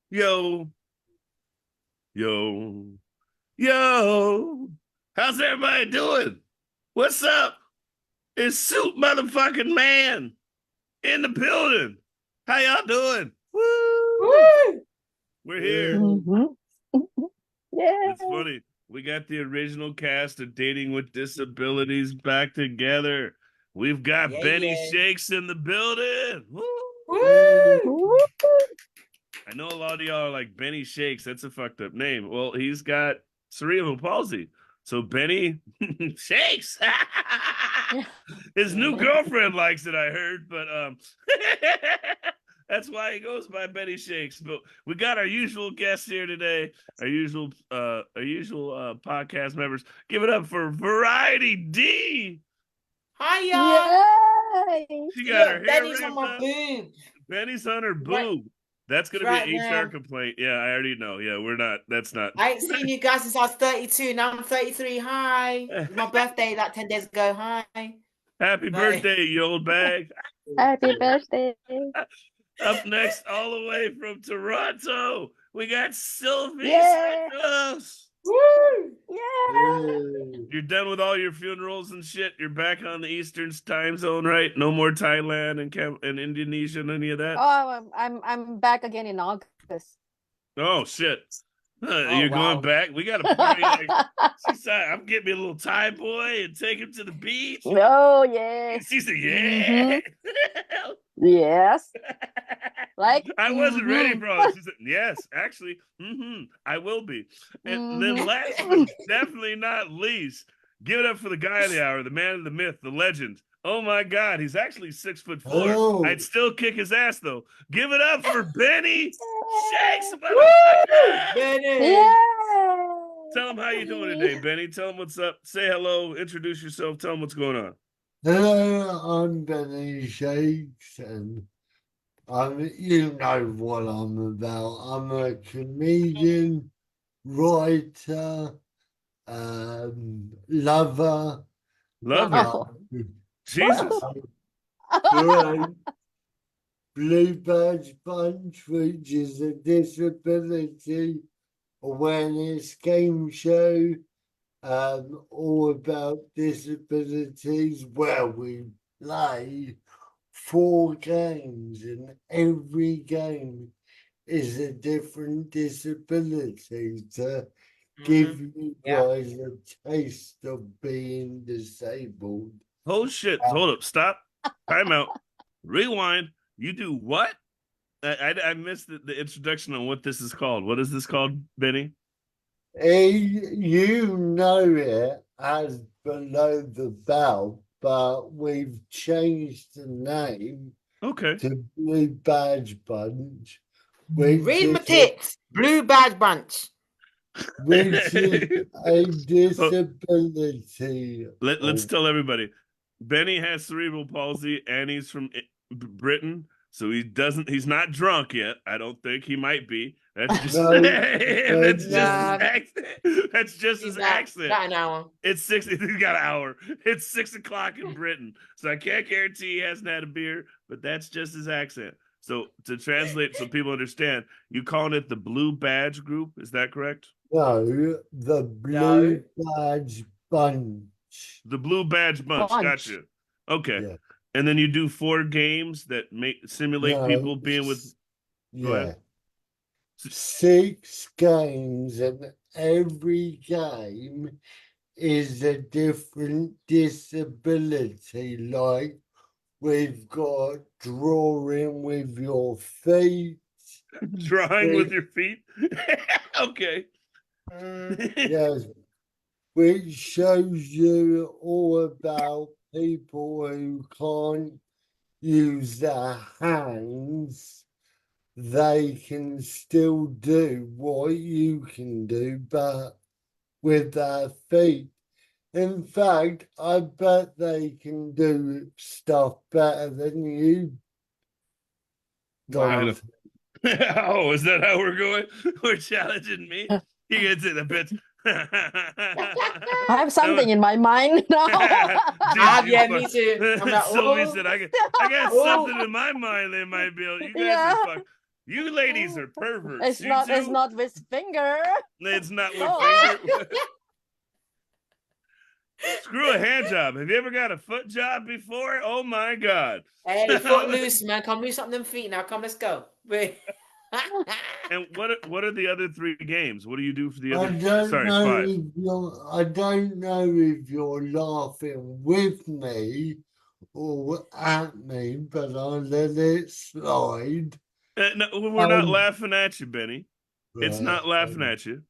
Yo, yo, yo. How's everybody doing? What's up? It's Suit motherfucking man in the building. How y'all doing? Woo! Woo! We're here. Yeah. It's funny. We got the original cast of Dating with Disabilities back together. We've got Yeah, Benny yeah. Shakes in the building. Woo! Woo! I know a lot of y'all are like, Benny Shakes, that's a fucked up name. Well, he's got cerebral palsy. So Benny Shakes. His new girlfriend likes it, I heard, but that's why he goes by Benny Shakes. But we got our usual guests here today, our usual podcast members. Give it up for Variety D. Hiya! Yay. She got her Look, hair Benny's on wrapped my up. boob. Benny's on her Right- boob. That's gonna right be an HR now. complaint. Yeah, I already know. Yeah, we're not. That's not. I ain't seen you guys since I was 32. Now I'm 33. Hi. It was my birthday like 10 days ago. Hi. Happy Right. birthday, you old bag. Happy birthday. Up next, all the way from Toronto, we got Silvi. Yay. Woo! Yeah. You're done with all your funerals and shit. You're back on the Eastern time zone, right? No more Thailand and Indonesia and any of that. Oh, I'm back again in August. Oh shit! Oh, You're wow. going back. We got a party. Like, she said, "I'm getting me a little Thai boy and take him to the beach." Oh, yeah. She said, "Yeah." Yes. Like I wasn't ready, bro. She said, "Yes, actually, I will be." And then last but definitely not least, give it up for the guy of the hour, the man of the myth, the legend. Oh my God, he's actually 6'4". Oh. I'd still kick his ass though. Give it up for Benny Shakes, Woo! motherfucker. Benny. Yeah. Tell him how you doing today, Benny. Tell him what's up. Say hello. Introduce yourself. Tell him what's going on. Hello, I'm Benny Shakes, and you know what I'm about. I'm a comedian, writer, lover. Love her. Oh. Jesus. Great Blue Badge Bunch, which is a disability awareness game show. All about disabilities, where we play 4 games, and every game is a different disability to give you guys a taste of being disabled. Oh shit. Hold up. Stop. Time out. Rewind. You do what? I missed the introduction on what this is called. What is this called, Benny? You know it as Below the Belt, but we've changed the name Okay. to Blue Badge Bunch, Read my tits. Blue Badge Bunch. which is a disability. Let's tell everybody. Benny has cerebral palsy and he's from Britain. So he's not drunk yet. I don't think he might be. That's just that's just his accent. That's just his accent. Got an hour. It's 6. He's got an hour. It's 6 o'clock in Britain. So I can't guarantee he hasn't had a beer, but that's just his accent. So to translate so people understand, you calling it the Blue Badge Group, is that correct? No, the Blue Badge Bunch. The Blue Badge Bunch. Gotcha. Okay. Yeah. And then you do 4 games that simulate people being with. Go ahead. 6 games, and every game is a different disability. Like we've got drawing with your feet. Drawing with your feet? Okay. Yes. Which shows you all about people who can't use their hands. They can still do what you can do, but with their feet. In fact, I bet they can do stuff better than you. Wow. Oh, is that how we're going? We're challenging me? You can say the bitch. I have something in my mind now. Yeah, me too. I'm like, Sylvie said, I got something in my mind they might be able. You guys are fuck. You ladies are perverts. It's You not. too? It's not with finger. It's not with Oh. finger. Screw a hand job. Have you ever got a foot job before? Oh my God. Hey, foot loose, man. Come loose up them feet now. Come, let's go. And what are the other 3 games? What do you do for the I other? don't Sorry, know 5. if you're, I don't know if you're laughing with me or at me, but I'll let it slide. No, we're not laughing at you, Benny. It's Right, not laughing at you.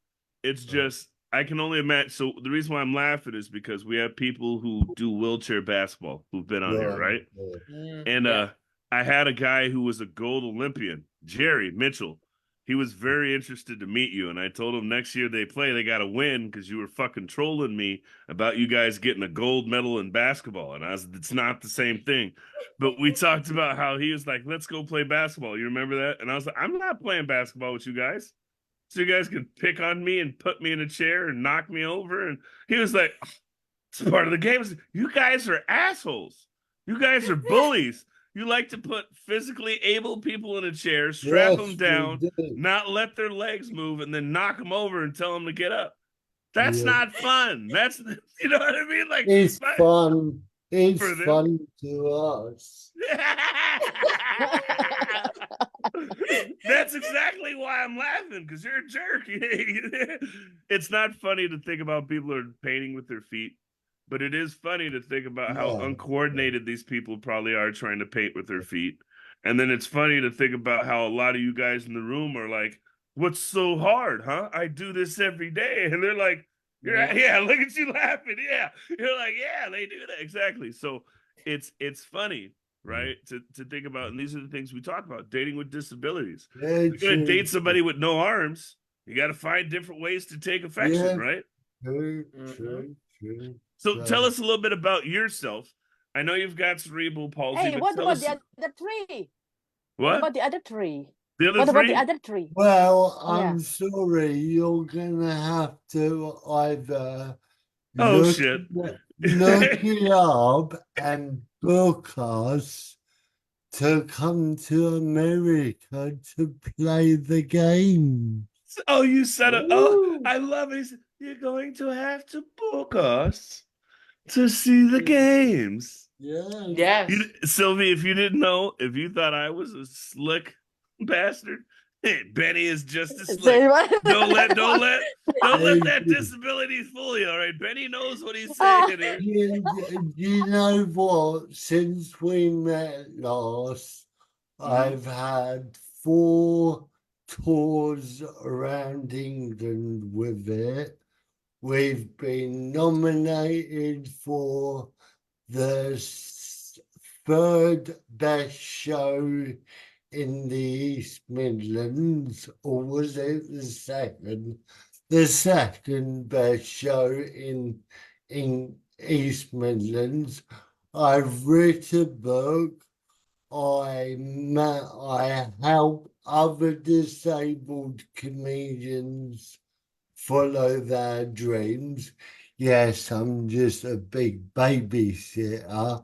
It's just I can only imagine. So the reason why I'm laughing is because we have people who do wheelchair basketball who've been on here, right? And Yeah. I had a guy who was a gold Olympian, Jerry Mitchell. He was very interested to meet you, and I told him next year they play, they got to win because you were fucking trolling me about you guys getting a gold medal in basketball, and I was, it's not the same thing. But we talked about how he was like, "Let's go play basketball." You remember that? And I was like, "I'm not playing basketball with you guys, so you guys can pick on me and put me in a chair and knock me over." And he was like, "It's part of the game. You guys are assholes. You guys are bullies. You like to put physically able people in a chair, strap them yes, down, we do. not let their legs move, and then knock them over and tell them to get up. That's Yeah. not fun. That's you know what I mean? Like It's fun. It's for them." fun to us. That's exactly why I'm laughing, because you're a jerk. It's not funny to think about people who are painting with their feet, but it is funny to think about how Yeah. uncoordinated these people probably are trying to paint with their feet. And then it's funny to think about how a lot of you guys in the room are like, "What's so hard, huh? I do this every day." And they're like, yeah, look at you laughing. Yeah. You're like, "Yeah, they do that." Exactly. So it's funny, right? To think about, and these are the things we talk about: dating with disabilities. Yeah, If you're gonna true. date somebody with no arms, you got to find different ways to take affection, Yeah. right? True, Mhm. true. So tell us a little bit about yourself. I know you've got cerebral palsy, Hey, but what tell about us the other 3? What what about the other 3? the other What about the 3. other 3? Well, Yeah. I'm sorry, you're gonna have to either Oh look shit! look it up and book us to come to America to play the game. Oh, you said it. Oh, Ooh. I love it. He said, "You're going to have to book us to see the games." Yeah. Yes. Sylvie, if you didn't know, if you thought I was a slick bastard, hey, Benny is just as slick. Say what? Don't let that disability fool you. All right, Benny knows what he's saying here. You know what? Since we met last, I've had 4 tours around England with it. We've been nominated for the 3rd best show in the East Midlands, or was it the 2nd? The 2nd best show in East Midlands. I've written a book. I help other disabled comedians follow their dreams. Yes, I'm just a big babysitter,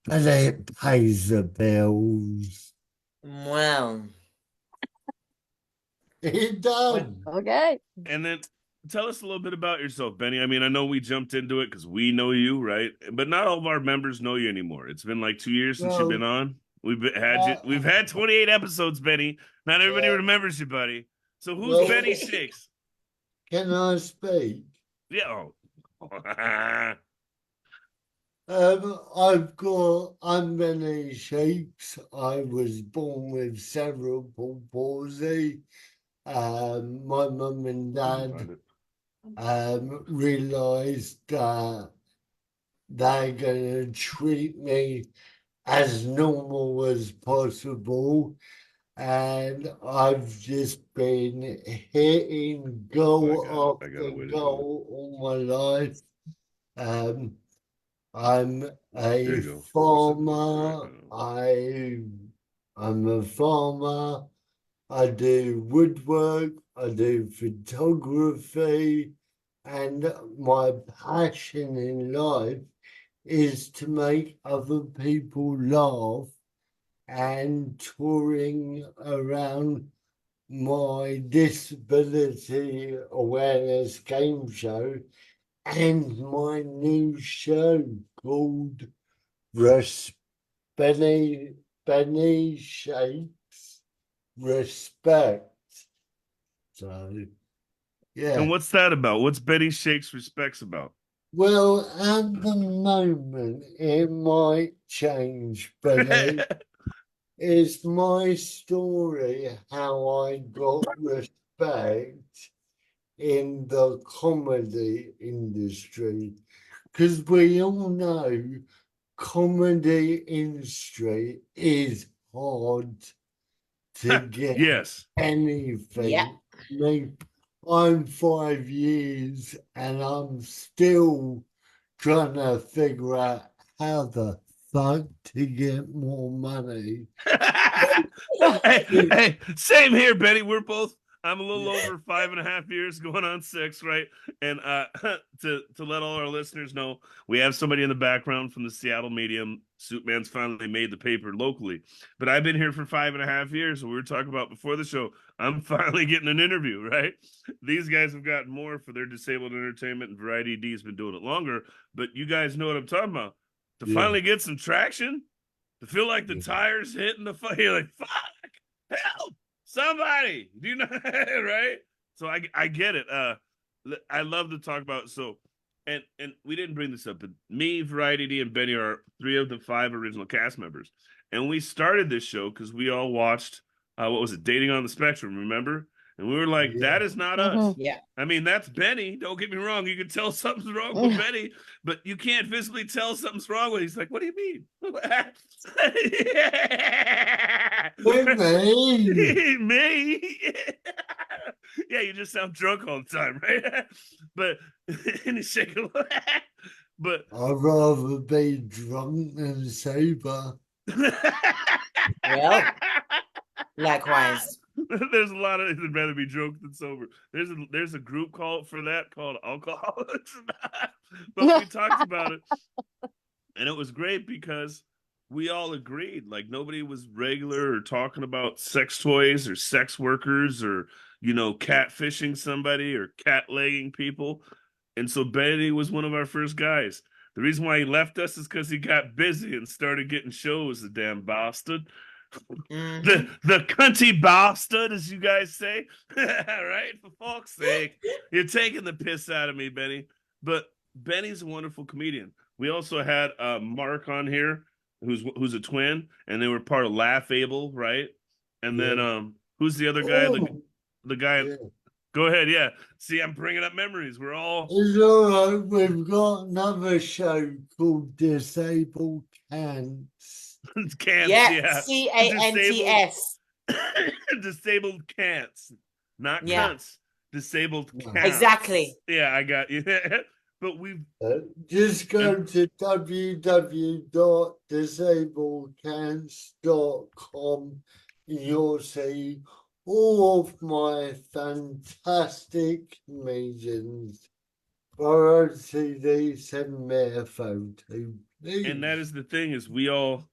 but it pays the bills. Well. It does. Okay. And then tell us a little bit about yourself, Benny. I mean, I know we jumped into it because we know you, right? But not all of our members know you anymore. It's been like 2 years since you've been on. Had you. We've had 28 episodes, Benny. Not everybody remembers you, buddy. So who's Benny Shakes? Can I speak? Yeah. I'm Benny Shakes. I was born with cerebral palsy. My mum and dad realized that they're gonna treat me as normal as possible, and I've just been hitting goal after goal all my life. I'm a farmer. I'm a farmer. I do woodwork. I do photography, and my passion in life is to make other people laugh and touring around my disability awareness game show and my new show called Benny Shakes Respect. So, yeah. And what's that about? What's Betty Shakes Respects about? Well, at the moment, it might change, but it's my story how I got respect in the comedy industry. Because we all know comedy industry is hard to get Yes. Yeah. anything. I'm 5 years and I'm still trying to figure out how the fuck to get more money. Hey, same here, Betty. I'm a little over 5.5 years, going on 6, right? And to let all our listeners know, we have somebody in the background from the Seattle Medium. Suitman's finally made the paper locally, but I've been here for 5.5 years. And we were talking about before the show. I'm finally getting an interview, right? These guys have gotten more for their disabled entertainment, and Variety D's been doing it longer. But you guys know what I'm talking about. To finally get some traction, to feel like the tires hitting the fire, you're like, fuck, help, somebody, do you know, right? So I get it. I love to talk about, so, and we didn't bring this up, but me, Variety D, and Benny are 3 of the 5 original cast members. And we started this show because we all watched, what was it, Dating on the Spectrum, remember? And we were like, that is not us. Yeah. I mean, that's Benny. Don't get me wrong. You can tell something's wrong with Benny, but you can't physically tell something's wrong with. He's like, what do you mean? Me? Yeah, you just sound drunk all the time, right? But and he's shaking. But I'd rather be drunk than sober. Well, likewise. There's a lot of it'd rather be drunk than sober. There's a group called for that called Alcoholics. But we talked about it, and it was great because we all agreed. Like nobody was regular or talking about sex toys or sex workers or catfishing somebody or cat legging people. And so Benny was one of our first guys. The reason why he left us is because he got busy and started getting shows, the damn bastard. The cunty bastard, as you guys say. Right? For fuck's sake. You're taking the piss out of me, Benny. But Benny's a wonderful comedian. We also had Mark on here, who's a twin, and they were part of Laugh Able, right? And then who's the other guy? The guy. Yeah. Go ahead, yeah. See, I'm bringing up memories. We're all. It's all right. We've got another show called Disabled Cants. Cants, Yeah. CANTS. Disabled cants, not Yeah. cunts. Disabled No. cants. Exactly. Yeah, I got you. But we've Just go to www.disabledcants.com and you'll see all of my fantastic comedians. Borrow CD, send me a photo, please. and that is the thing is we all,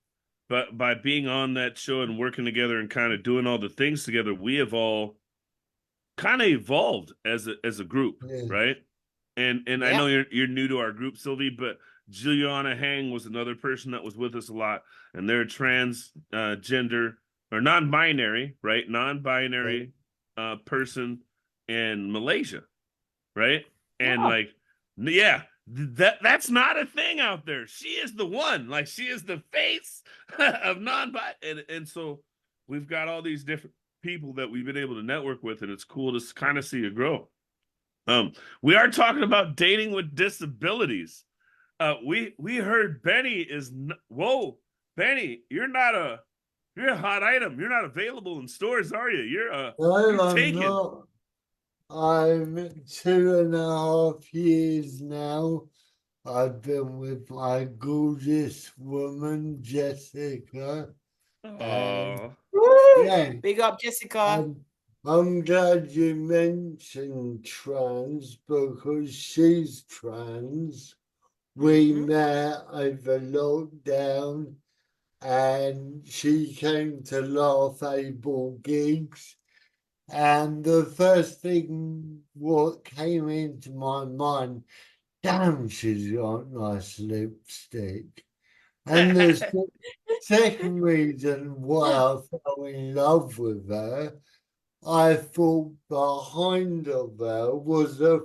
but by being on that show and working together and kind of doing all the things together, we have all kind of evolved as a group, right? And I know you're new to our group, Silvi, but Juliana Hang was another person that was with us a lot, and they're transgender or non-binary, right? Non-binary person in Malaysia, right? And that's not a thing out there. She is the one, like she is the face of non-bi, and so we've got all these different people that we've been able to network with, and it's cool to kind of see it grow. We are talking about dating with disabilities. We heard Benny is whoa, Benny, you're a hot item. You're not available in stores, are you? You're taken. Not. I'm 2.5 years now. I've been with my gorgeous woman, Jessica. Oh, Big up, Jessica. I'm glad you mentioned trans because she's trans. We met over lockdown and she came to Laugh Able gigs And the first thing what came into my mind, damn, she's got nice lipstick. And the second reason why I fell in love with her, I thought behind of her was a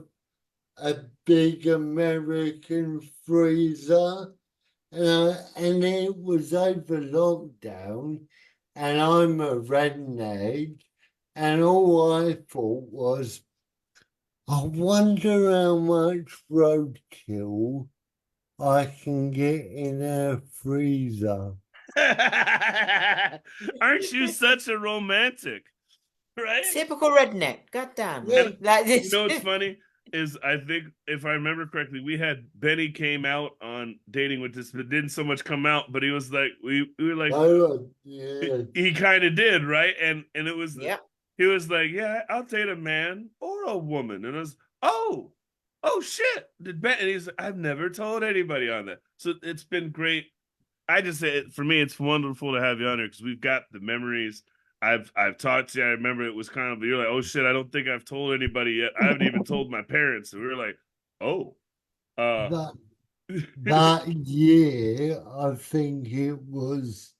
big American freezer. And it was over lockdown, and I'm a redneck, and all I thought was, I wonder how much roadkill I can get in a freezer. Aren't you such a romantic? Right? Typical redneck. Goddamn. Yeah. Like this. You know what's funny is I think if I remember correctly, we had Benny came out on Dating with This, but didn't so much come out, but he was like we were like Yeah. he kind of did, right? And it was Yep. he was like, yeah, I'll date a man or a woman, and it was oh shit, did Ben? And he's like, I've never told anybody on that, so it's been great. I just say for me, it's wonderful to have you on here because we've got the memories. I've talked to you. I remember it was kind of you're like, oh shit, I don't think I've told anybody yet. I haven't even told my parents. And we were like, oh, That, that year, I think it was,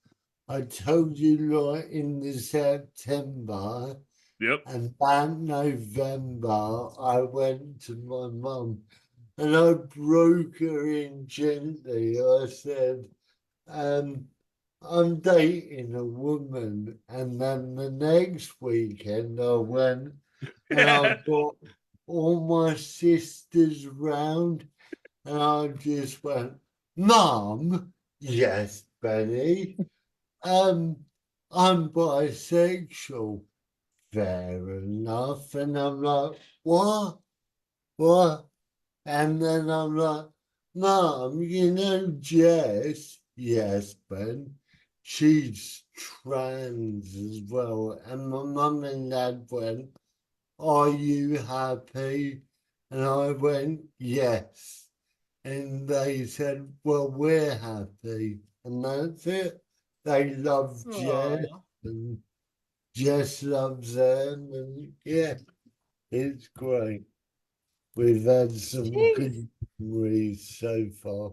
I told you like in the September, yep. and that November, I went to my mum and I broke her in gently. I said, I'm dating a woman. And then the next weekend, I went and I got all my sisters round, and I just went, Mum, yes, Benny, I'm bisexual. Fair enough. And I'm like, what? What? And then I'm like, Mum, you know Jess? Yes, Ben. She's trans as well. And my mum and dad went, are you happy? And I went, yes. And they said, well, we're happy. And that's it. They love Jess, Aw. and Jess loves them. And yeah, it's great. We've had some Jeez. good memories so far.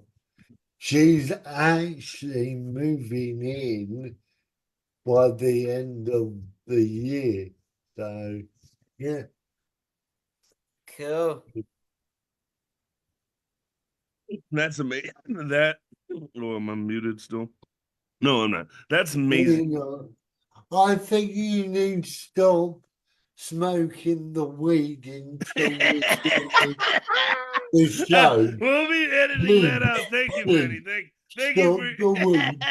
She's actually moving in by the end of the year. So, yeah. Cool. That's amazing. That oh, am I muted still? No, I'm not. That's You amazing. know, I think you need to stop smoking the weed until we do the show. We'll be editing that Please, out. Thank you, Benny. please, Thank you stop for the weed.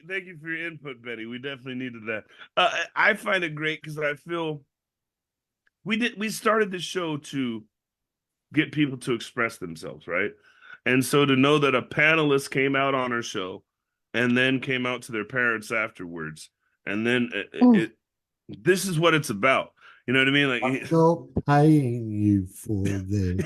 thank you for your input, Benny. We definitely needed that. I find it great because I feel we started the show to get people to express themselves, right? And so to know that a panelist came out on our show and then came out to their parents afterwards, and then this is what it's about. You know what I mean? I'm Like not paying you for this.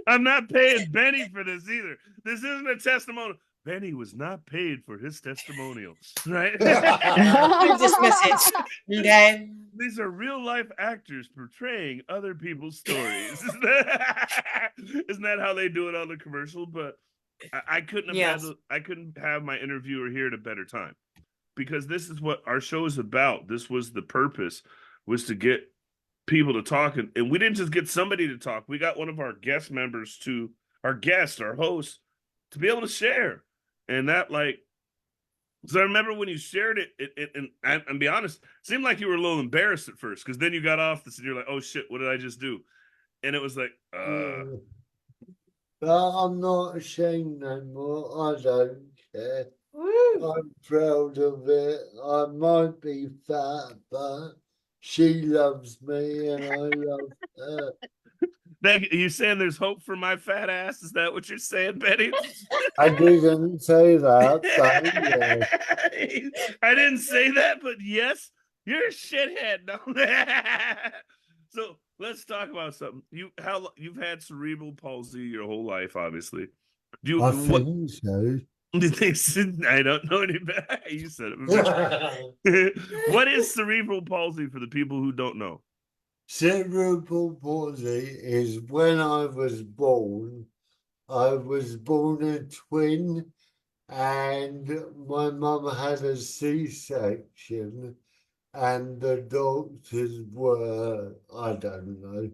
I'm not paying Benny for this either. This isn't a testimonial. Benny was not paid for his testimonial, right? Leave this message. Okay. These are real life actors portraying other people's stories. Isn't that how they do it on the commercial? But I couldn't have Yes. I couldn't have my interviewer here at a better time because this is what our show is about. This was the purpose was to get people to talk, and we didn't just get somebody to talk. We got one of our guest members to our host, to be able to share, and that like. So I remember when you shared it and be honest, it seemed like you were a little embarrassed at first because then you got off this and you're like, oh shit, what did I just do? And it was like, But I'm not ashamed no more. I don't care. Woo. I'm proud of it. I might be fat, but she loves me and I love her. are you saying there's hope for my fat ass? Is that what you're saying, Betty? I didn't say that, but yeah. I didn't say that, but yes, you're a shithead. No. So let's talk about something. You've had cerebral palsy your whole life, obviously. I think so. I don't know any better. You said it. What is cerebral palsy for the people who don't know? Cerebral palsy is when I was born a twin, and my mum had a C-section, and the doctors were, I don't know,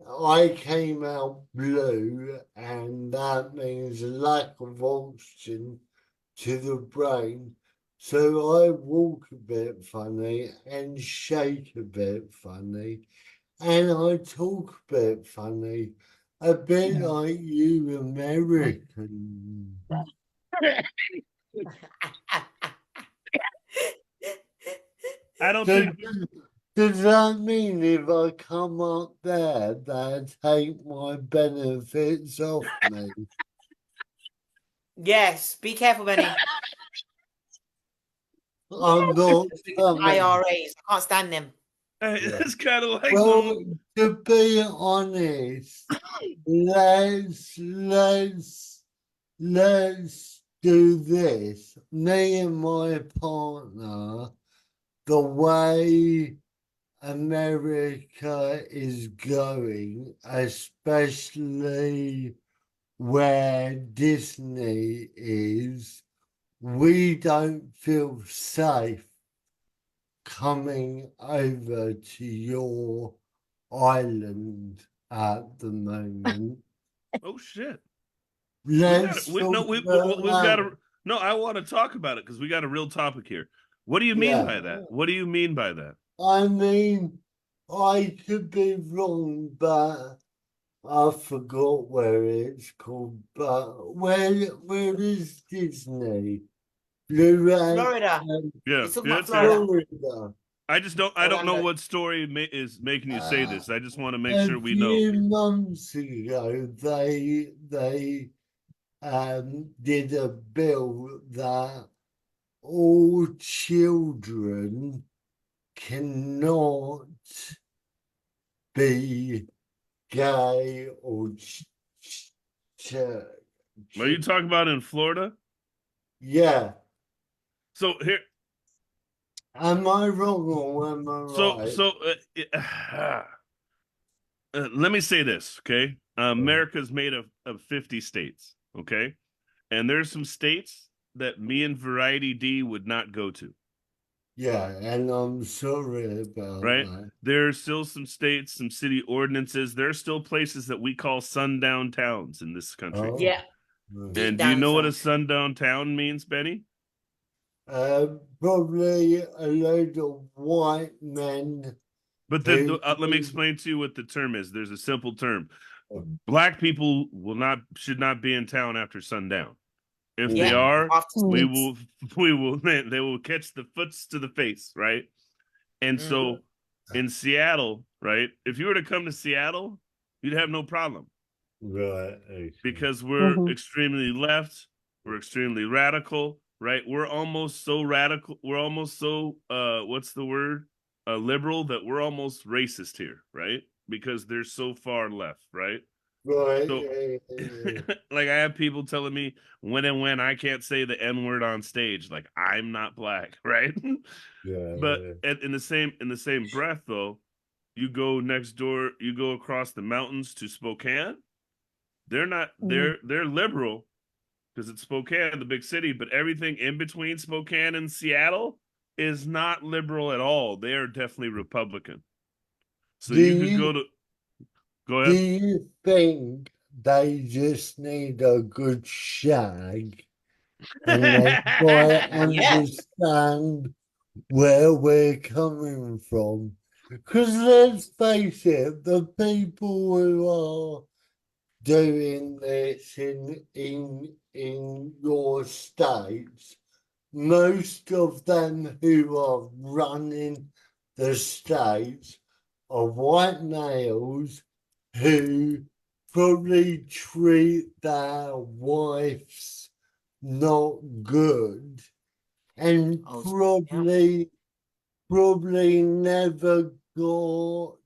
I came out blue, and that means lack of oxygen to the brain. So I walk a bit funny and shake a bit funny, and I talk a bit funny, a bit like you Americans. I don't So think. does that mean if I come up there, they take my benefits off me? Yes, be careful, Benny. I'm not coming. IRAs. I can't stand them. It's kind of like Well, to be honest, let's do this. Me and my partner, the way America is going, especially where Disney is, we don't feel safe coming over to your island at the moment. oh shit. Let's We've talk got about to. No, I want to talk about it because we got a real topic here. What do you mean yeah. by that? What do you mean by that? I mean, I could be wrong, but I forgot where it's called. But where is Disney? Florida. Yeah, You're talking yeah, about it's here. Florida. I don't know Orlando. what story is making you say this. I just want to make A sure we know. few months ago, they did a bill that all children cannot be gay or Are you talking about in Florida? yeah. So here, Am I wrong or am I right? let me say this, okay? America's made of 50 states, okay? And there's some states that me and Variety D would not go to, Yeah, and I'm sorry about right? that. There's still some states, some city ordinances. There's still places that we call sundown towns in this country. Oh, Yeah. And Deep do you down know what a south. sundown town means, Benny? Probably a load of white men But who let me explain to you what the term is. There's a simple term. Black people should not be in town after sundown. If they Yeah. are, After we six. will they will catch the foots to the face, right? And so in Seattle, right? If you were to come to Seattle, you'd have no problem right. Okay. because we're extremely left, we're extremely radical, right? We're almost so radical, we're almost so what's the word? Liberal that we're almost racist here, right? Because they're so far left, right? Right. So like I have people telling me when I can't say the N word on stage, like I'm not black, right? But Yeah. in the same breath though, you go next door, you go across the mountains to Spokane, they're not they're liberal because it's Spokane, the big city, but everything in between Spokane and Seattle is not liberal at all. They are definitely Republican. So Do you could you go do ahead. you think they just need a good shag and they quite Yeah. understand where we're coming from? Because let's face it, the people who are doing this in your states, most of them who are running the states are white males who probably treat their wives not good and Oh, yeah. probably never got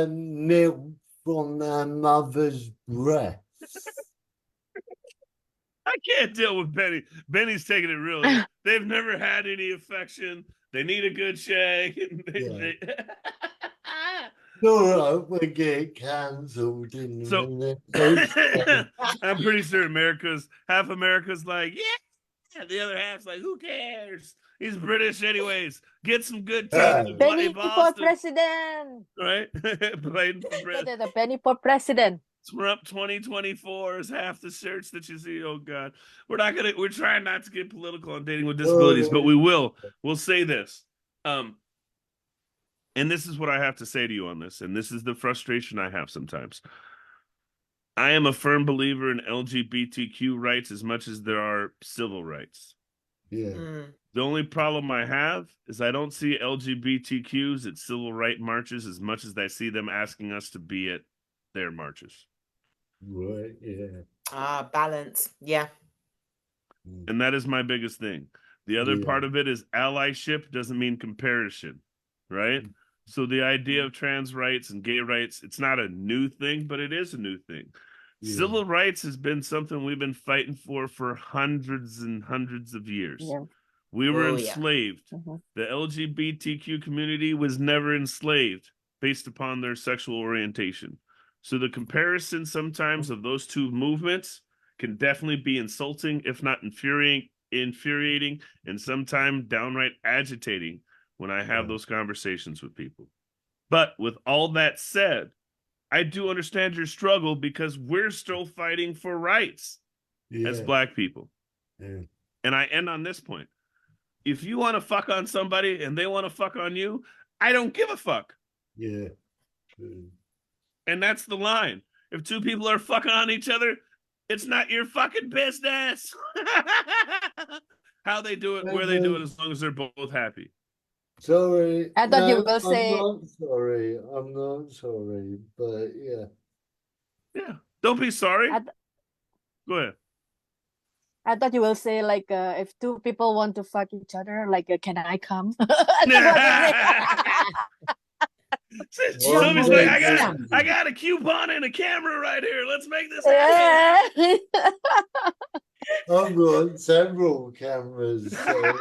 milk from their mother's breast. I can't deal with Benny. Benny's taking it really. They've never had any affection. They need a good shag. Yeah. No, we get cancelled in a So minute. It's fine. I'm pretty sure half America's like, yeah. The other half's like, who cares? He's British anyways. Get some good teeth in bloody Benny for Boston. president. Right? Playing for president. The Benny for president. Trump 2024 is half the shirts that you see. Oh God. We're trying not to get political on dating with disabilities, but we will. We'll say this. And this is what I have to say to you on this, and this is the frustration I have sometimes. I am a firm believer in LGBTQ rights as much as there are civil rights. Yeah. The only problem I have is I don't see LGBTQs at civil rights marches as much as I see them asking us to be at their marches. Right, yeah. Balance. Yeah. And that is my biggest thing. The other part of it is allyship doesn't mean comparison, right? So the idea of trans rights and gay rights, it's not a new thing, but it is a new thing. Yeah. Civil rights has been something we've been fighting for hundreds and hundreds of years. Yeah. We were enslaved. Yeah. The LGBTQ community was never enslaved based upon their sexual orientation. So the comparison sometimes of those two movements can definitely be insulting, if not infuriating, and sometimes downright agitating when I have those conversations with people. But with all that said, I do understand your struggle because we're still fighting for rights as Black people. Yeah. And I end on this point. If you want to fuck on somebody and they want to fuck on you, I don't give a fuck. Yeah. And that's the line. If two people are fucking on each other, it's not your fucking business. How they do it, where they do it, as long as they're both happy. Sorry. I thought you will say. I'm not sorry. I'm not sorry, but yeah. Yeah. Don't be sorry. Go ahead. I thought you will say like if two people want to fuck each other, like can I come? Somebody's like, I got a coupon and a camera right here. Let's make this happen. I've got several cameras. So.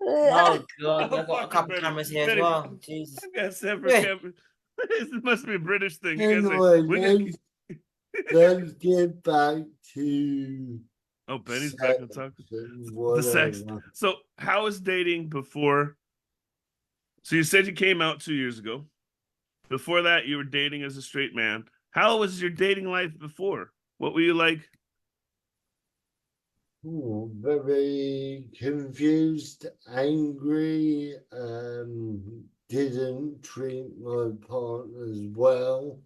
Oh God, I've got a couple cameras here as well. Jesus. I've got several cameras. It must be a British thing. Anyway, let's get back to. Oh, Benny's back to talk. The sex. So, how was dating before? So you said you came out 2 years ago. Before that, you were dating as a straight man. How was your dating life before? What were you like? Oh, very confused, angry, didn't treat my partners well.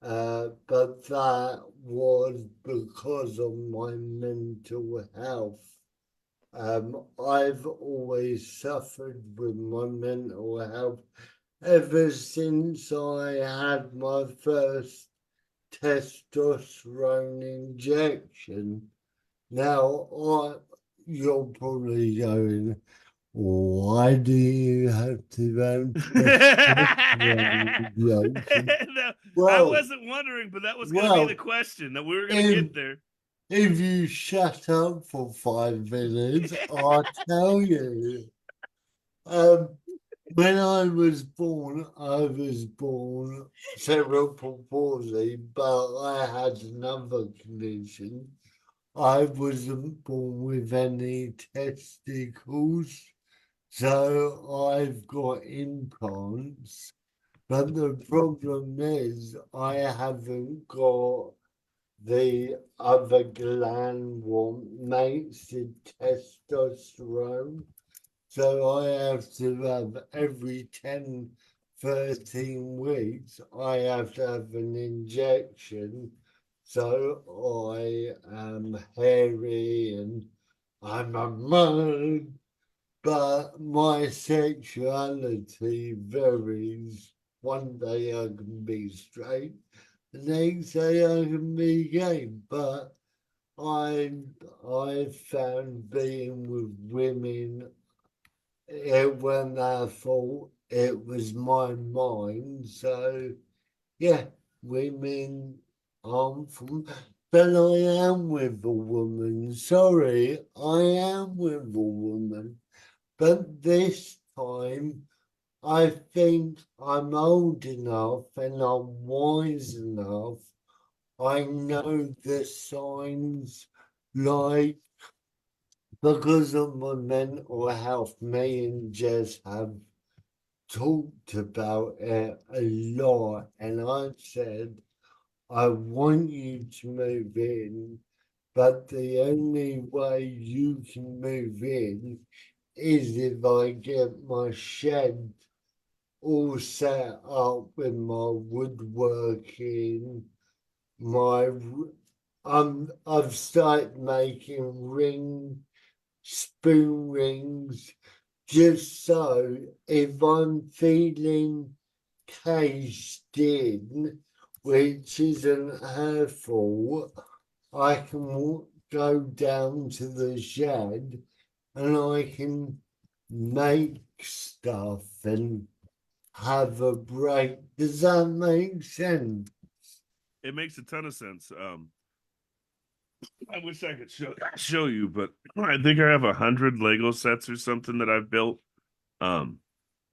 But that was because of my mental health. I've always suffered with my mental health ever since I had my first testosterone injection. Now, you're probably going, why do you have to no, well, I wasn't wondering, but that was going to be the question, that we were going to get there. If you shut up for 5 minutes, I'll tell you. When I was born cerebral palsy, but I had another condition. I wasn't born with any testicles, so I've got implants. But the problem is I haven't got the other gland what makes the testosterone. So I have to have every 10, 13 weeks, I have to have an injection. So I am hairy and I'm a man, but my sexuality varies. One day I can be straight, the next day I can be gay, but I found being with women, it wasn't their fault, it was my mind. So yeah, women aren't from but I am with a woman. Sorry, I am with a woman. But this time, I think I'm old enough and I'm wise enough. I know the signs, like, because of my mental health, me and Jess have talked about it a lot, and I said, I want you to move in, but the only way you can move in is if I get my shed all set up with my woodworking, I've started making spoon rings, just so if I'm feeling caged in, which isn't her fault, I can go down to the shed and I can make stuff and have a break. Does that make sense? It makes a ton of sense. I wish I could show you, but I think I have 100 Lego sets or something that I've built. I'm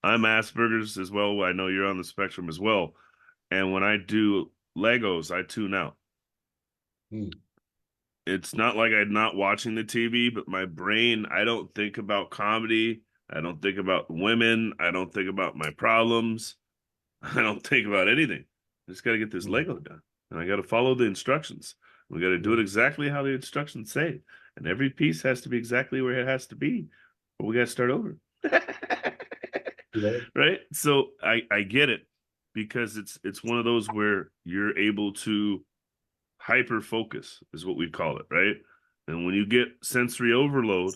Asperger's as well. I know you're on the spectrum as well. And when I do Legos, I tune out. Hmm. It's not like I'm not watching the TV, but my brain, I don't think about comedy. I don't think about women. I don't think about my problems. I don't think about anything. I just got to get this Lego done. And I got to follow the instructions. We got to do it exactly how the instructions say. And every piece has to be exactly where it has to be. Or we got to start over. Yeah. Right? So I get it, because it's one of those where you're able to hyper focus is what we call it, right? And when you get sensory overload,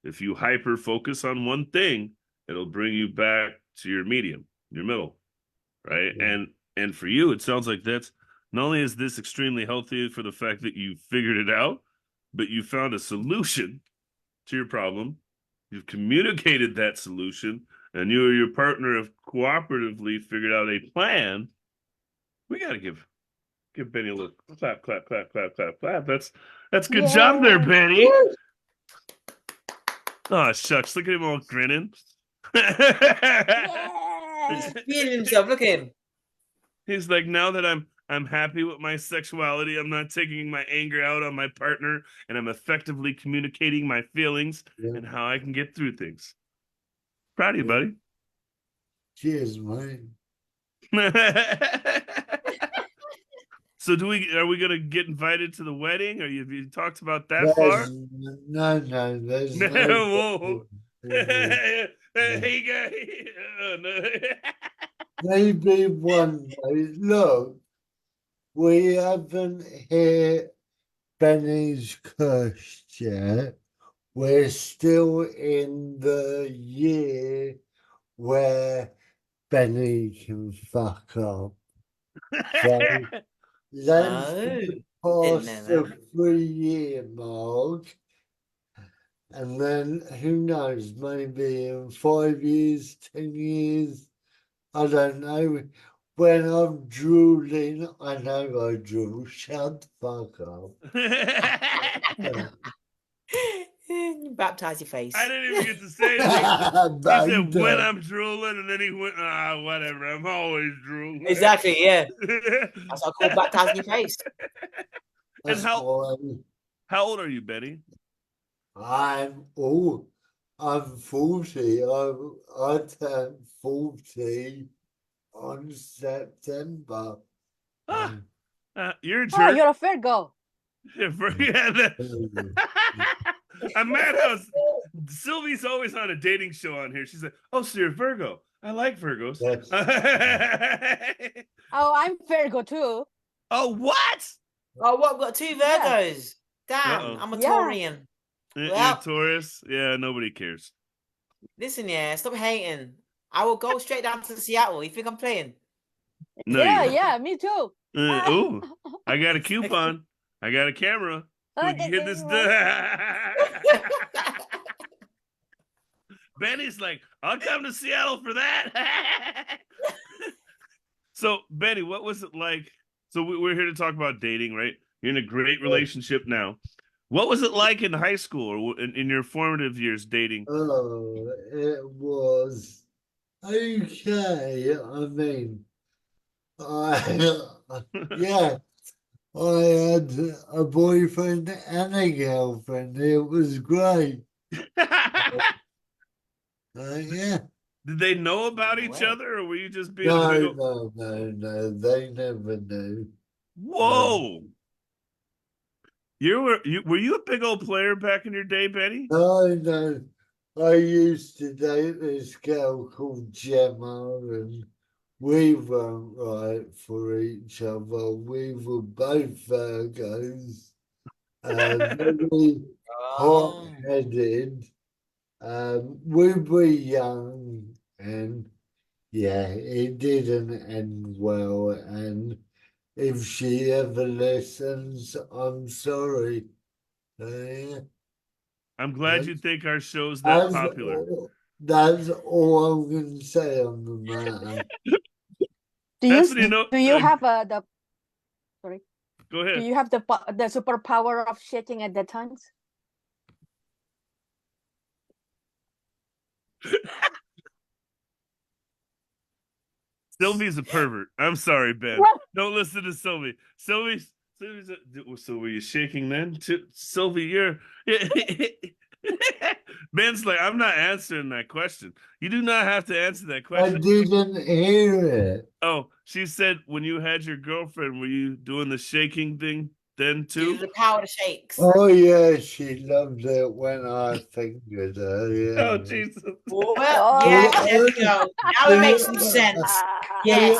if you hyper focus on one thing, it'll bring you back to your medium, your middle, right? Yeah. And for you, it sounds like that's not only is this extremely healthy for the fact that you figured it out, but you found a solution to your problem. You've communicated that solution, and you or your partner have cooperatively figured out a plan. We got to give Benny a little clap, clap, clap, clap, clap, clap. That's good job there, Yeah. Benny. Oh shucks, look at him all grinning. He's Yeah. feeling himself. Look at him. He's like, now that I'm happy with my sexuality, I'm not taking my anger out on my partner, and I'm effectively communicating my feelings Yeah. and how I can get through things. Proud of you, buddy. Cheers, mate. So are we gonna get invited to the wedding? Or have you talked about that There's far? no, there's No, no. whoa. No. Hey guy. No. Maybe one day. Look, we haven't hit Benny's curse yet. We're still in the year where Benny can fuck up. So let's Oh, get didn't past know the 3 year mark. And then who knows, maybe in 5 years, 10 years, I don't know. When I'm drooling, I know I drool. Shut the fuck up. that. Baptize your face. I didn't even get to say anything. He said, Don't, when I'm drooling, and then he went, whatever. I'm always drooling. Exactly, yeah. That's what I call baptizing your face. And That's why how old are you, Betty? I'm 40. I turned 40 on September. Ah, you're a Oh, jerk. you're a Virgo. I'm mad how Sylvie's always on a dating show on here. She's like, oh, so you're a Virgo. I like Virgos. Yes. Oh, I'm Virgo too. Oh, what? Oh, what? We've got two Virgos. Damn, Uh-oh. I'm a Yeah. Taurian. You're Well- Taurus? Yeah, nobody cares. Listen, yeah, stop hating. I will go straight down to Seattle. You think I'm playing? No, yeah, you yeah, me too. ooh, I got a coupon. I got a camera. We can get this done. Benny's like, I'll come to Seattle for that. So, Benny, what was it like? So we're here to talk about dating, right? You're in a great relationship now. What was it like in high school or in your formative years dating? Oh, it was okay. I mean, I yeah, I had a boyfriend and a girlfriend. It was great. Yeah. Did they know about each Wow. other, or were you just being a big old... No. They never knew. Whoa! Were you a big old player back in your day, Benny? No. I used to date this girl called Gemma, and we weren't right for each other. We were both Virgos, very Oh. hot-headed. We were young, and yeah, it didn't end well. And if she ever listens, I'm sorry. Yeah. I'm glad you think our show's that That's popular. that's all I'm going to say on the matter. That's what you know. do you have the sorry? Go Do ahead. you have the superpower of shaking at the times? Sylvie's a pervert. I'm sorry, Ben. What? Don't listen to Sylvie. Sylvie's so were you shaking then? Sylvie, you're Ben's like, I'm not answering that question. You do not have to answer that I question. didn't hear it. Oh, she said when you had your girlfriend, were you doing the shaking thing then too? The power of shakes. Oh yeah, she loved it when I fingered her. Oh, Yeah. Jesus. Well, Oh. yeah, there we go. Now it makes some sense. Yes.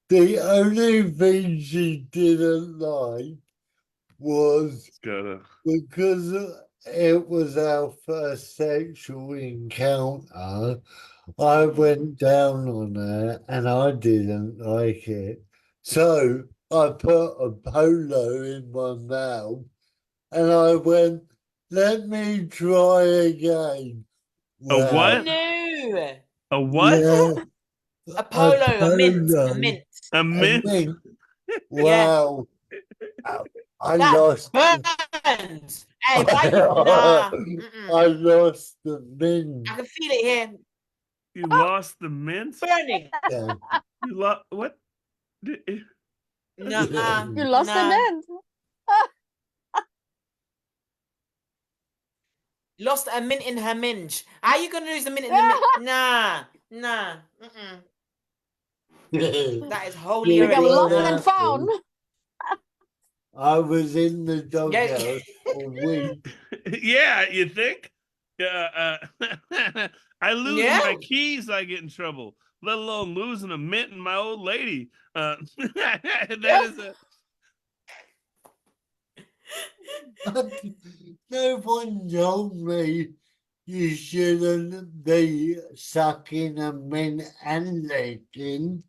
The only thing she didn't like was Gotta. because it was our first sexual encounter. I went down on her and I didn't like it. So I put a polo in my mouth and I went, let me try again. A Oh what? no. A what? Yeah, A polo, a mint, polo, a mint. A mint? mint. Yeah. Wow. I That lost. burns. Hey, why you? Nah. I lost the mint. I can feel it here. You lost the mint? Burning. Yeah. You lost what? Nah. You lost the Nah. man. Lost a mint in her minge. How you gonna lose the mint in the mint? Nah. That is holy You Become already. lost got and that. found. I was in the Yeah. doghouse for weeks. Yeah, you think? I lose Yeah. my keys, I get in trouble. Let alone losing a mint and my old lady. That is a No one told me you shouldn't be sucking a mint and licking.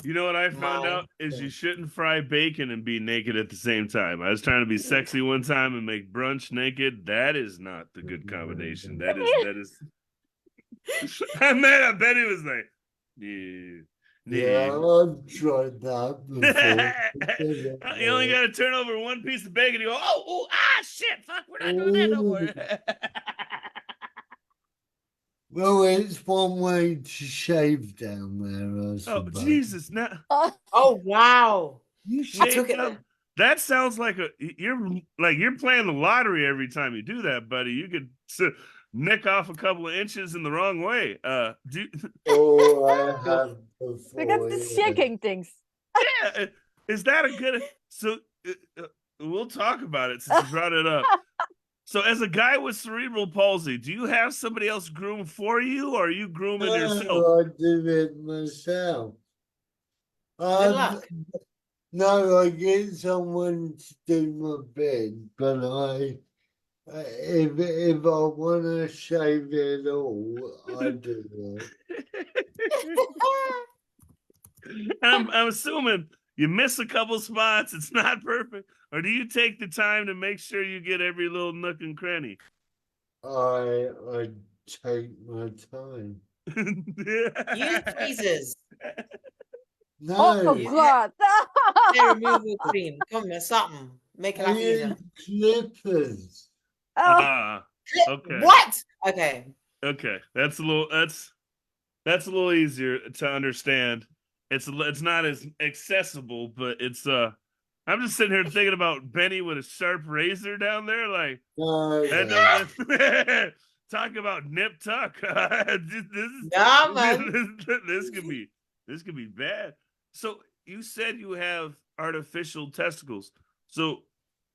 You know what I found My out is you shouldn't fry bacon and be naked at the same time. I was trying to be sexy one time and make brunch naked. That is not the good combination. That is. I bet he was like, yeah, Yeah, yeah. I've tried that before. You only got to turn over one piece of bacon. You go, shit, fuck, we're not doing that no more. Well, it's one way to shave down there, I Oh, suppose. Jesus. Now Oh wow. you You took shaved it up. there. That sounds like you're playing the lottery every time you do that, buddy. You could nick off a couple of inches in the wrong way. Oh, I have Because before. it's Yeah. shaking things. Yeah, is that a good? So we'll talk about it since you brought it up. So, as a guy with cerebral palsy, do you have somebody else groom for you, or are you grooming yourself? No, I did it myself. Good luck. No, I get someone to do my bed, but if I want to shave it all, I do it. I'm assuming you miss a couple spots. It's not perfect, or do you take the time to make sure you get every little nook and cranny? I take my time. Use tweezers. Oh No, God. Hair removal cream. Come on, something. Make it I life easier. use clippers. Oh, Ah, okay. What? Okay. Okay. That's a little easier to understand. It's not as accessible, but it's I'm just sitting here thinking about Benny with a sharp razor down there, like No, that no. don't talk about nip tuck. Yeah, man. This could be bad. So you said you have artificial testicles. So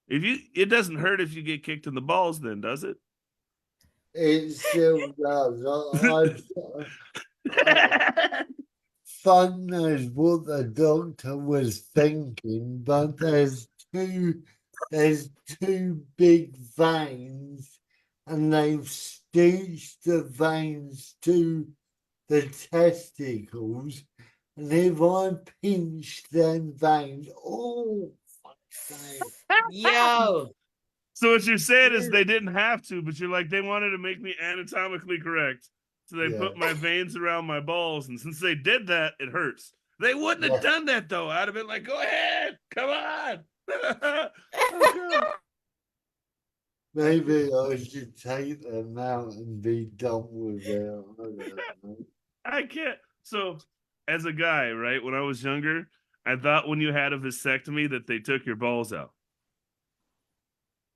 if you it doesn't hurt if you get kicked in the balls, then does it? It still does. Fuck knows what the doctor was thinking, but there's two big veins, and they've stitched the veins to the testicles. And if I pinch them veins, oh, fuck's sake. Yo. So what you're saying is they didn't have to, but you're like, they wanted to make me anatomically correct. So they Yeah, put my veins around my balls. And since they did that, it hurts. They wouldn't have yeah. done that though. I'd have been like, go ahead. Come on. Oh god. Maybe I should take them out and be done with it. I don't know. I can't. So as a guy, right, when I was younger, I thought when you had a vasectomy that they took your balls out.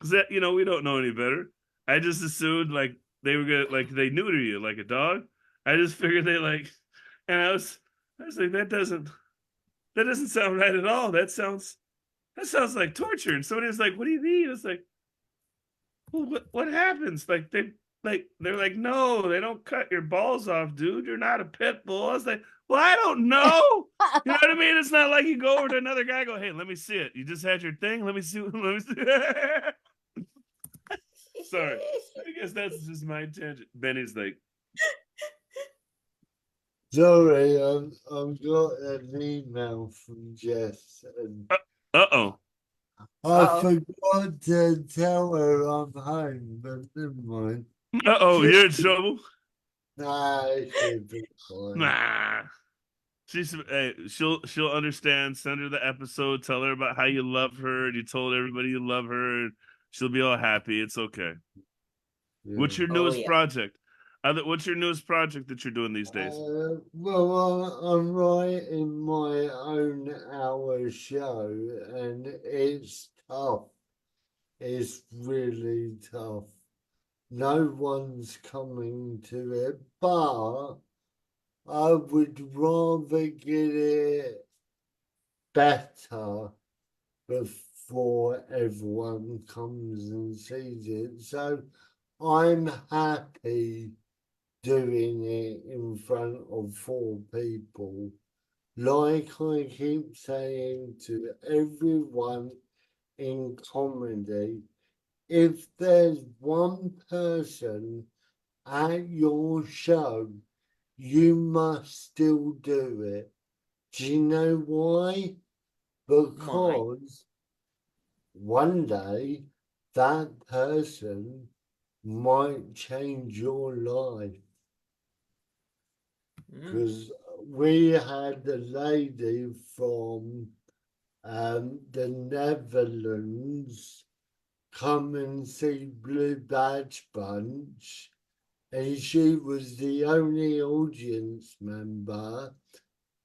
Cause that, we don't know any better. I just assumed like they were gonna like they neuter you like a dog. I just figured they like, and I was like that doesn't sound right at all. That sounds like torture. And somebody was like, "What do you mean?" It's like, well, what happens? They're like, no, they don't cut your balls off, dude. You're not a pit bull. I was like, well, I don't know. You know what I mean? It's not like you go over to another guy, and go, hey, let me see it. You just had your thing. Let me see. Let me see. Sorry. I guess that's just my tangent. Benny's like, Sorry, I've got an email from Jess, and uh-oh. I Uh-oh. forgot to tell her I'm home, but never mind. Uh-oh, you're in trouble. Nah, she'll be fine. Nah. She'll understand. Send her the episode. Tell her about how you love her and you told everybody you love her. And she'll be all happy. It's okay. Yeah. What's your Oh, newest yeah. project? What's your newest project that you're doing these days? Well, I'm writing my own hour show, and it's tough. It's really tough. No one's coming to it, but I would rather get it better before everyone comes and sees it. So I'm happy doing it in front of 4 people. Like I keep saying to everyone in comedy, if there's one person at your show, you must still do it. Do you know why? Because one day that person might change your life. Because we had a lady from the Netherlands come and see Blue Badge Bunch, and she was the only audience member,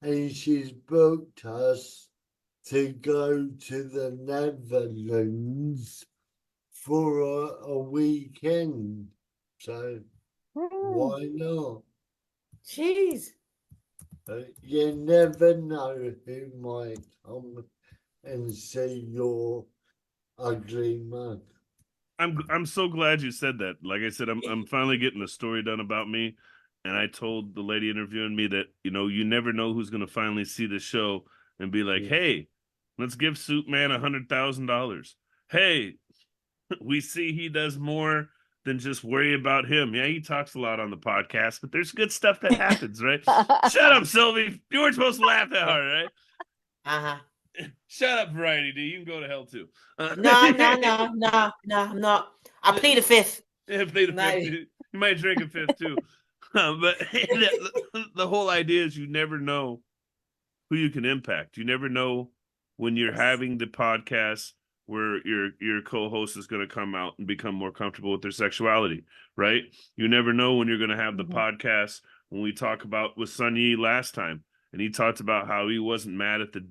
and she's booked us to go to the Netherlands for a weekend. So why not? Jeez. You never know who might come and see your ugly mug. I'm so glad you said that. Like I said, I'm finally getting a story done about me. And I told the lady interviewing me that, you never know who's gonna finally see the show and be like, Yeah. hey, let's give Suitman $100,000. Hey, we see he does more than just worry about him. Yeah, he talks a lot on the podcast, but there's good stuff that happens, right? Shut up, Silvi. You weren't supposed to laugh that hard, right? Uh-huh. Shut up, Variety D. You can go to hell too. No, I'm not. I plead the fifth. If they No. you might drink a fifth too. But the whole idea is you never know who you can impact. You never know when you're having the podcast where your co-host is going to come out and become more comfortable with their sexuality, right? You never know when you're going to have the podcast when we talk about with Sun Yi last time, and he talked about how he wasn't mad at the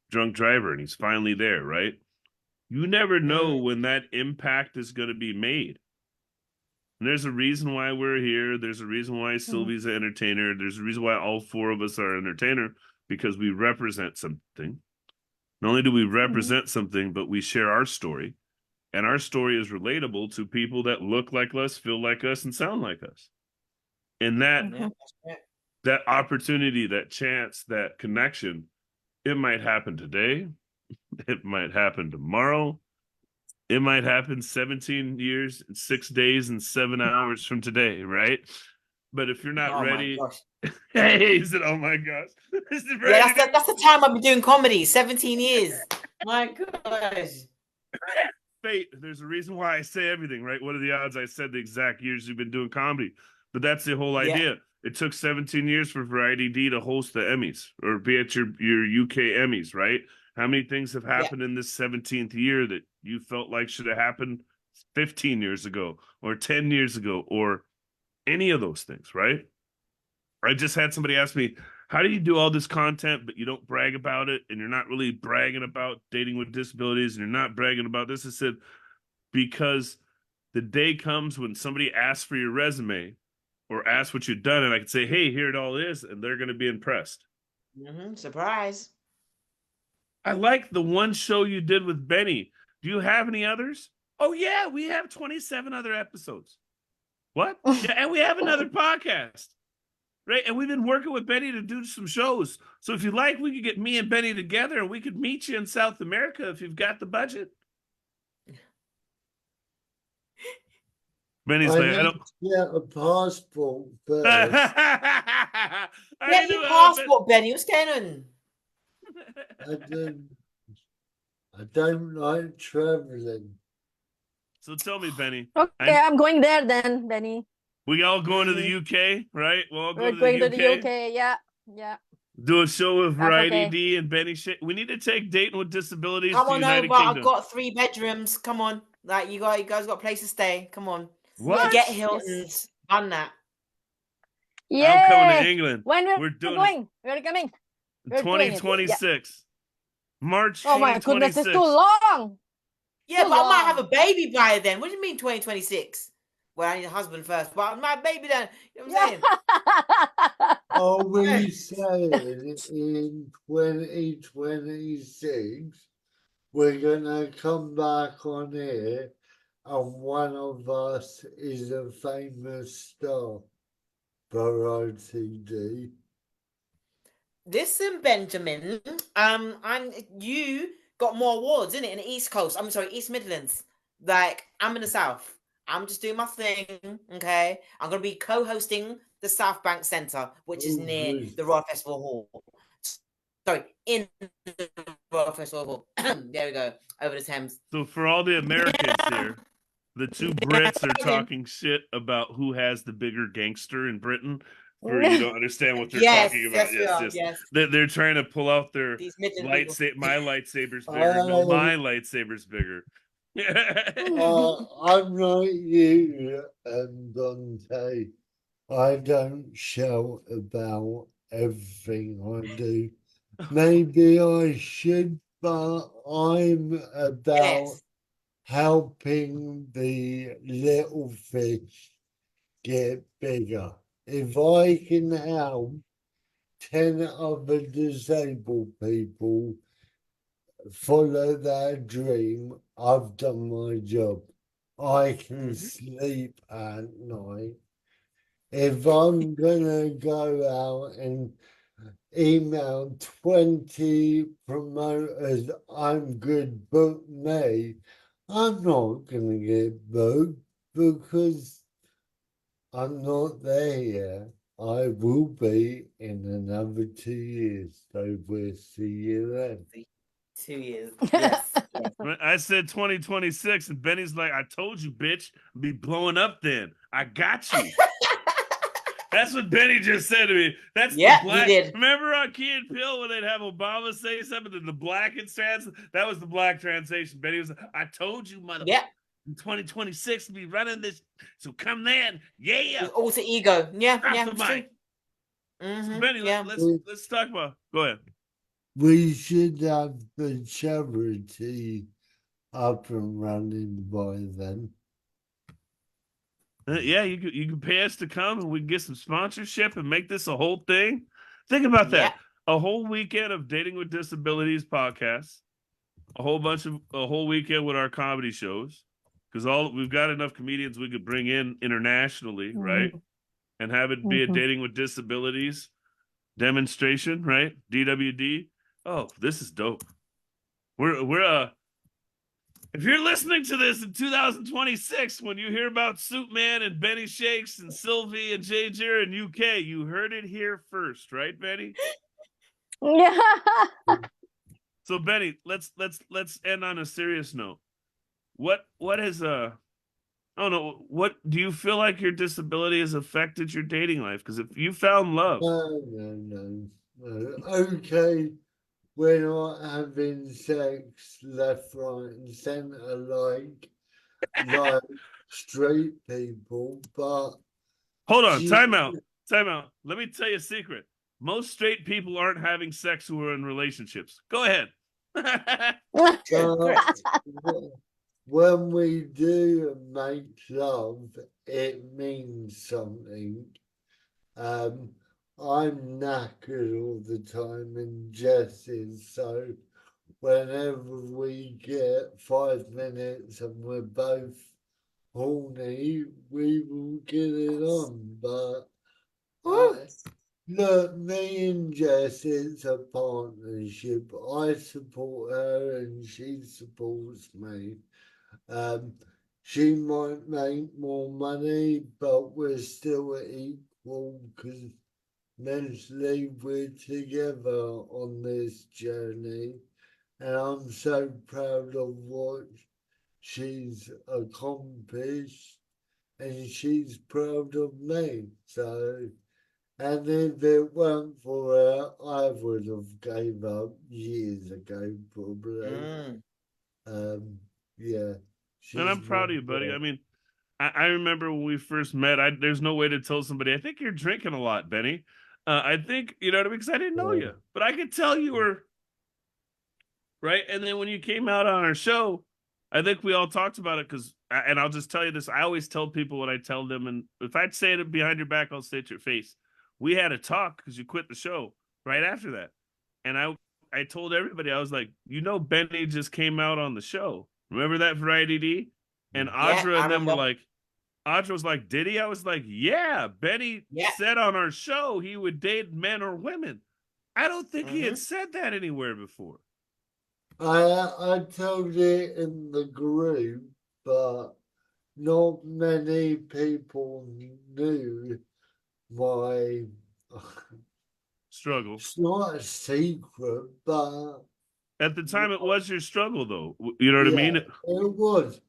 drunk driver, and he's finally there, right? You never know when that impact is going to be made. And there's a reason why we're here. There's a reason why Silvi's an entertainer. There's a reason why all four of us are entertainer, because we represent something. Not only do we represent something, but we share our story. And our story is relatable to people that look like us, feel like us, and sound like us. And that opportunity, that chance, that connection, it might happen today. It might happen tomorrow. It might happen 17 years, 6 days, and 7 hours from today, right? But if you're not ready, hey, he said, "Oh my gosh, yeah, that's the time I've been doing comedy. 17 years. My gosh, fate. There's a reason why I say everything, right? What are the odds I said the exact years you've been doing comedy? But that's the whole idea. It took 17 years for Variety D to host the Emmys or be at your UK Emmys, right? How many things have happened in this 17th year that you felt like should have happened 15 years ago or 10 years ago or any of those things, right? I just had somebody ask me, how do you do all this content, but you don't brag about it, and you're not really bragging about dating with disabilities, and you're not bragging about this? I said, because the day comes when somebody asks for your resume or asks what you've done, and I can say, hey, here it all is, and they're going to be impressed. Surprise. I like the one show you did with Benny. Do you have any others? Oh, yeah, we have 27 other episodes. What? Yeah, and we have another podcast. Right? And we've been working with Benny to do some shows. So if you like, we could get me and Benny together and we could meet you in South America if you've got the budget. Benny's like, I don't get a passport first. Get your passport, Benny. What's going on? I don't like traveling. So tell me, Benny. Okay, I'm going there then, Benny. We all going to the UK, right? We'll all We're going to the UK. Yeah. Do a show with Variety okay. D and Benny. We need to take Dating with Disabilities Come to on United over. Kingdom. I've got 3 bedrooms. Come on. Like you guys got a place to stay. Come on. What? Get Hilton's. Done that. Yeah. I'm coming to England. When we're doing going? We're coming. 2026. March. Oh my goodness, it's too long. Yeah, but I might have a baby by then. What do you mean 2026? Well, I need a husband first, but my baby then. You know what I'm saying? Are we saying in 2026 we're gonna come back on here and one of us is a famous star? Variety D. Listen, Benjamin. And you got more awards, innit? In the East Coast. I'm sorry, East Midlands. Like, I'm in the South. I'm just doing my thing, okay? I'm going to be co-hosting the South Bank Centre, which is near the Royal Festival Hall. Sorry, in the Royal Festival Hall. There we go, over the Thames. So for all the Americans here, the two Brits are talking shit about who has the bigger gangster in Britain. For you don't understand what they're talking about. Yes. They're trying to pull out their lightsaber. My lightsaber's bigger. No, my lightsaber's bigger. I'm like you and Duante. I don't shout about everything I do. Maybe I should, but I'm about helping the little fish get bigger. If I can help 10 other disabled people follow their dream, I've done my job. I can sleep at night. If I'm gonna go out and email 20 promoters, I'm good, book me, I'm not gonna get booked because I'm not there yet. I will be in another 2 years, so we'll see you then. 2 years. Yes. I said 2026, and Benny's like, I told you, bitch, I'll be blowing up then. I got you. That's what Benny just said to me. That's Yeah, the black. he did. Remember on Key and Peele when they'd have Obama say something and the black it trans? That was the black translation. Benny was, I told you, mother. Yeah. In 2026, we'll be running this. So come then. Yeah. His alter ego. Yeah, Drop yeah, the it's true. mic. So Mhm, Benny, yeah. let's talk about. Go ahead. We should have the charity up and running by then. Yeah, you can pay us to come and we can get some sponsorship and make this a whole thing. Think about that. A whole weekend of Dating with Disabilities podcasts, a whole weekend with our comedy shows. Because we've got enough comedians we could bring in internationally, right? And have it be a Dating with Disabilities demonstration, right? DWD. Oh, this is dope. We're if you're listening to this in 2026, when you hear about Suitman and Benny Shakes and Silvi and JJ in UK, you heard it here first, right, Benny? Yeah. So, Benny, let's end on a serious note. What is I don't know. What do you feel like your disability has affected your dating life? Because if you found love, No. Okay, we're not having sex left, right, and center like straight people, but hold on, time out. Let me tell you a secret. Most straight people aren't having sex who are in relationships. Go ahead. Correct. when we do make love, it means something. I'm knackered all the time and Jess is, so whenever we get 5 minutes and we're both horny, we will get it on. But look, me and Jess, it's a partnership. I support her and she supports me. She might make more money, but we're still equal because mentally we're together on this journey. And I'm so proud of what she's accomplished and she's proud of me. So, and if it weren't for her, I would have gave up years ago, probably. Yeah. And I'm proud of you, buddy. I mean, I remember when we first met. There's no way to tell somebody. I think you're drinking a lot, Benny. I think you know what I mean because I didn't know you, but I could tell you were right. And then when you came out on our show, I think we all talked about it because. And I'll just tell you this: I always tell people what I tell them, and if I'd say it behind your back, I'll say it to your face. We had a talk because you quit the show right after that, and I told everybody I was like, Benny just came out on the show. Remember that Variety D? And Audra and them were like, Audra was like, did he? I was like, yeah, Benny said on our show he would date men or women. I don't think he had said that anywhere before. I told it in the group, but not many people knew my struggle. It's not a secret, but at the time it was your struggle, though. You know what I mean? It was.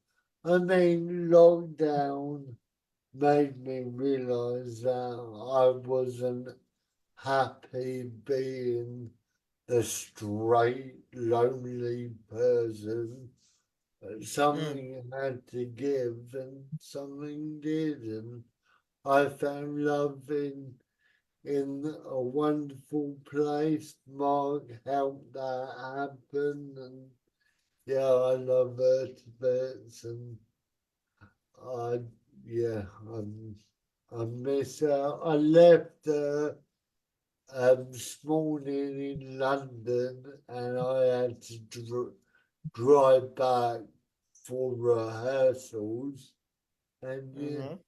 I mean, lockdown made me realize that I wasn't happy being the straight, lonely person. Something had to give and something did. And I found love in a wonderful place. Mark helped that happen. And yeah, I love her to bits. And I miss her. I left her this morning in London and I had to drive back for rehearsals. And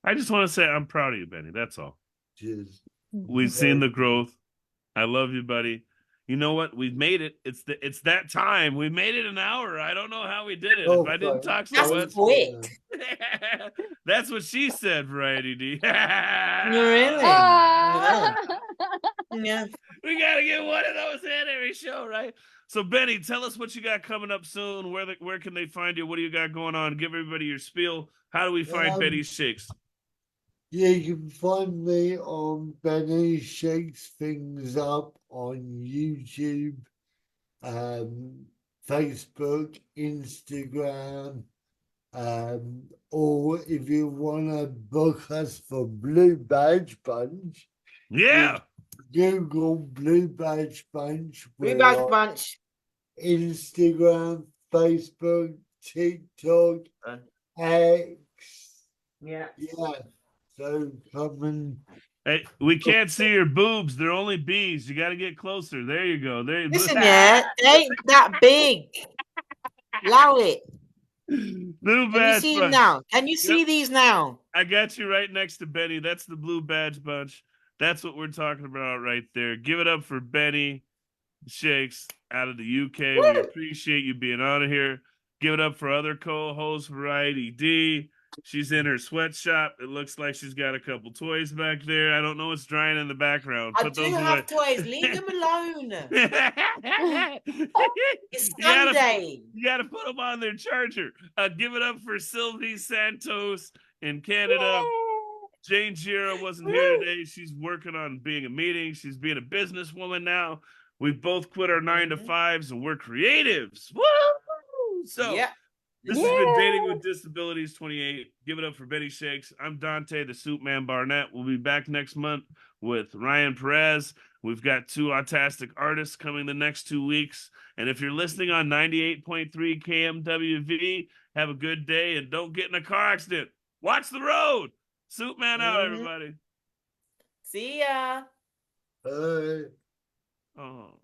I just want to say I'm proud of you, Benny. That's all. Cheers. We've seen the growth. I love you, buddy. You know what? We've made it. It's that time. We made it an hour. I don't know how we did it. If I didn't talk so much. Quick. That's what she said, Variety D. Really? Yeah. We gotta get one of those in every show, right? So Benny, tell us what you got coming up soon. Where can they find you? What do you got going on? Give everybody your spiel. How do we find Benny Shakes? You can find me on Benny Shakes Things Up on YouTube, Facebook, Instagram, or if you want to book us for Blue Badge Bunch, Yeah. Google Blue Badge Bunch. Blue We're Badge on Bunch. Instagram, Facebook, TikTok, X. Yeah. Yeah, so come and Hey, we can't see your boobs. They're only B's. You got to get closer. There you go. There you Listen, yeah, they ain't that big. Allow it. Blue Can you badge see them bunch. now? Can you see Yep. these now? I got you right next to Benny. That's the blue badge bunch. That's what we're talking about right there. Give it up for Benny Shakes out of the UK. We appreciate you being on here. Give it up for other co-host Variety D. She's in her sweatshop. It looks like she's got a couple toys back there. I don't know what's drying in the background. I Put do those away. have toys. Leave them alone. It's You gotta, Sunday. you gotta put them on their charger. Give it up for Silvi Santos in Canada. Jane Gira wasn't here today. She's working on being a meeting. She's being a businesswoman now. We both quit our 9 to 5s and we're creatives. Woo! So Yeah. this has been Dating with Disabilities 28. Give it up for Benny Shakes. I'm Duante, the Suitman Barnett. We'll be back next month with Ryan Perez. We've got 2 autistic artists coming the next 2 weeks. And if you're listening on 98.3 KMWV, have a good day and don't get in a car accident. Watch the road. Suitman out, everybody. See ya. uh, Oh.